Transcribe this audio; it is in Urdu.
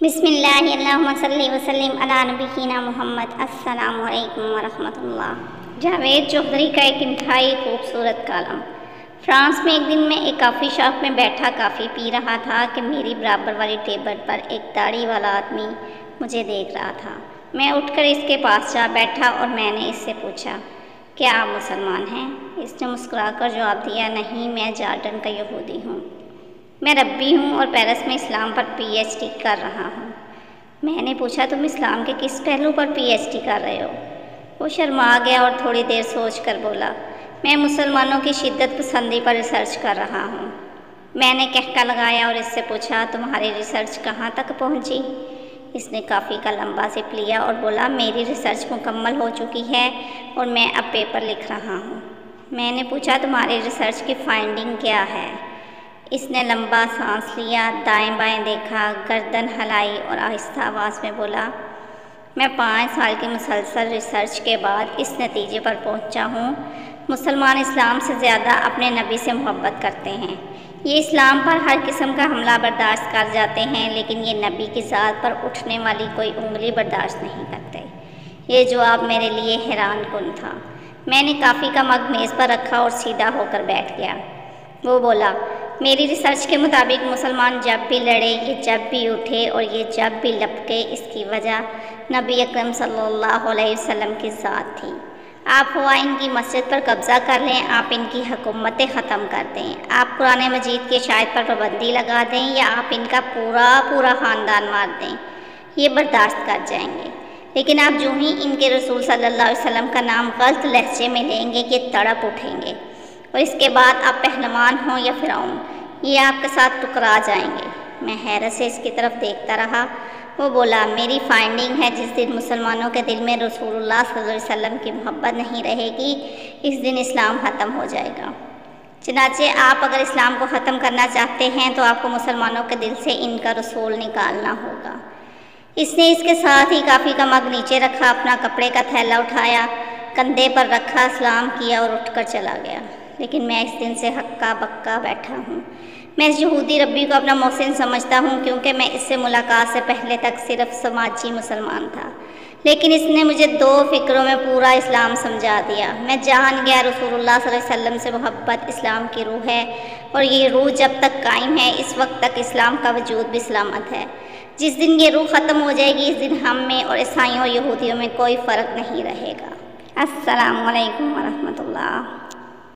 بسم اللہ اللہم صلی وسلم علی نبینا محمد۔ السلام علیکم ورحمۃ اللہ۔ جاوید چوہدری کا ایک انتہائی خوبصورت کالم۔ فرانس میں ایک دن میں ایک کافی شاپ میں بیٹھا کافی پی رہا تھا کہ میری برابر والی ٹیبل پر ایک داڑھی والا آدمی مجھے دیکھ رہا تھا۔ میں اٹھ کر اس کے پاس جا بیٹھا اور میں نے اس سے پوچھا، کیا آپ مسلمان ہیں؟ اس نے مسکرا کر جواب دیا، نہیں، میں جارڈن کا یہودی ہوں۔ میں ربی ہوں اور پیرس میں اسلام پر پی ایچ ڈی کر رہا ہوں۔ میں نے پوچھا، تم اسلام کے کس پہلو پر پی ایچ ڈی کر رہے ہو؟ وہ شرما گیا اور تھوڑی دیر سوچ کر بولا، میں مسلمانوں کی شدت پسندی پر ریسرچ کر رہا ہوں۔ میں نے کہکا لگایا اور اس سے پوچھا، تمہاری ریسرچ کہاں تک پہنچی؟ اس نے کافی کا لمبا سپ لیا اور بولا، میری ریسرچ مکمل ہو چکی ہے اور میں اب پیپر لکھ رہا ہوں۔ میں نے پوچھا، تمہاری ریسرچ کی فائنڈنگ کیا ہے؟ اس نے لمبا سانس لیا، دائیں بائیں دیکھا، گردن ہلائی اور آہستہ آواز میں بولا، میں 5 سال کی مسلسل ریسرچ کے بعد اس نتیجے پر پہنچا ہوں، مسلمان اسلام سے زیادہ اپنے نبی سے محبت کرتے ہیں۔ یہ اسلام پر ہر قسم کا حملہ برداشت کر جاتے ہیں، لیکن یہ نبی کی ذات پر اٹھنے والی کوئی انگلی برداشت نہیں کرتے۔ یہ جواب میرے لیے حیران کن تھا۔ میں نے کافی کا مگ میز پر رکھا اور سیدھا ہو کر بیٹھ گیا۔ وہ بولا، میری ریسرچ کے مطابق مسلمان جب بھی لڑے، یہ جب بھی اٹھے اور یہ جب بھی لپکے، اس کی وجہ نبی اکرم صلی اللہ علیہ وسلم کی ذات تھی۔ آپ ہوا ان کی مسجد پر قبضہ کر لیں، آپ ان کی حکومتیں ختم کر دیں، آپ قرآن مجید کے شاعر پر پابندی لگا دیں یا آپ ان کا پورا خاندان مار دیں، یہ برداشت کر جائیں گے۔ لیکن آپ جو ہی ان کے رسول صلی اللہ علیہ وسلم کا نام غلط لہجے میں لیں گے، یہ تڑپ اٹھیں گے، اور اس کے بعد آپ پہلوان ہوں یا فرعون، یہ آپ کے ساتھ ٹکرا جائیں گے۔ میں حیرت سے اس کی طرف دیکھتا رہا۔ وہ بولا، میری فائنڈنگ ہے، جس دن مسلمانوں کے دل میں رسول اللہ صلی اللہ علیہ وسلم کی محبت نہیں رہے گی، اس دن اسلام ختم ہو جائے گا۔ چنانچہ آپ اگر اسلام کو ختم کرنا چاہتے ہیں تو آپ کو مسلمانوں کے دل سے ان کا رسول نکالنا ہوگا۔ اس نے اس کے ساتھ ہی کافی کا مگ نیچے رکھا، اپنا کپڑے کا تھیلا اٹھایا، کندھے پر رکھا، سلام کیا اور اٹھ کر چلا گیا۔ لیکن میں اس دن سے ہکا بکا بیٹھا ہوں۔ میں اس یہودی ربی کو اپنا محسن سمجھتا ہوں، کیونکہ میں اس سے ملاقات سے پہلے تک صرف سماجی مسلمان تھا، لیکن اس نے مجھے 2 فکروں میں پورا اسلام سمجھا دیا۔ میں جان گیا رسول اللہ صلی اللہ علیہ وسلم سے محبت اسلام کی روح ہے، اور یہ روح جب تک قائم ہے، اس وقت تک اسلام کا وجود بھی سلامت ہے۔ جس دن یہ روح ختم ہو جائے گی، اس دن ہم میں اور عیسائیوں اور یہودیوں میں کوئی فرق نہیں رہے گا۔ السلام علیکم ورحمۃ اللہ۔